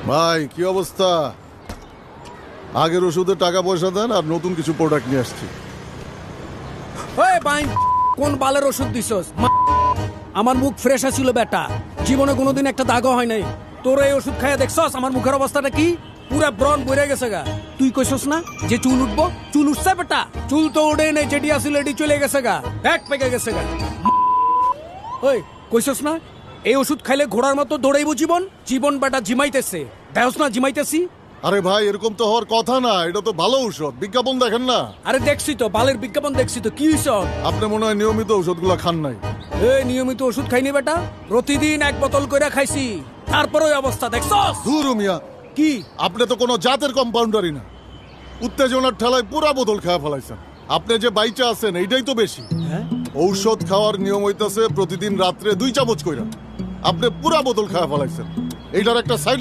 ভাই কি অবস্থা? আগের ওষুধে টাকা পয়সা দেন আর নতুন কিছু প্রোডাক্ট নিয়ে আসছি। ওই বাইন, কোন বালের ওষুধ দিছস? আমার মুখ ফ্রেশ আছিল বেটা, জীবনে কোনোদিন একটা দাগও হয় নাই। তোর এই ওষুধ খাইয়া দেখছস আমার মুখের অবস্থাটা কি? পুরা ব্রণ বইরে গেছে গা। তুই কইছস না যে চুল উঠবো? চুল উঠছে বেটা? চুল তো উঠে নেই, যেটি আছিল এটি চলে গেছে গা, ব্যাগ পেকে গেছে গা। ওই কইছস না এই ওষুধ খাইলে ঘোড়ার মতো দৌড়াইবো জীবন? জীবন বেটা জিমাইতেছে, দেখছ না জিমাইতেছি। আরে ভাই এরকম তো হওয়ার কথা না, এটা তো ভালো ঔষধ, বিজ্ঞাপন দেখেন না? আরে দেখছি তো, বালের বিজ্ঞাপন দেখছি তো, কি হইছ? আপনি মনে হয় নিয়মিত ঔষধগুলো খান নাই। এই নিয়মিত ওষুধ খাইনি বেটা, প্রতিদিন এক বোতল করে খাইছি, তারপর ওই অবস্থা দেখছস। ধুর মিয়া, কি আপনি তো কোনো জাতের কম্পাউন্ডারই না। উত্তেজনার ঠেলায় পুরা বোতল খাওয়া ফেলাইছেন। আপনি যে বাইচা আছেন এইটাই তো বেশি। ঔষধ খাওয়ার নিয়ম হইতাছে প্রতিদিন রাত্রে 2 চামচ কইরা, আপনি পুরা বোতল খাওয়া ফেলাইছেন। এইটার একটা সাইড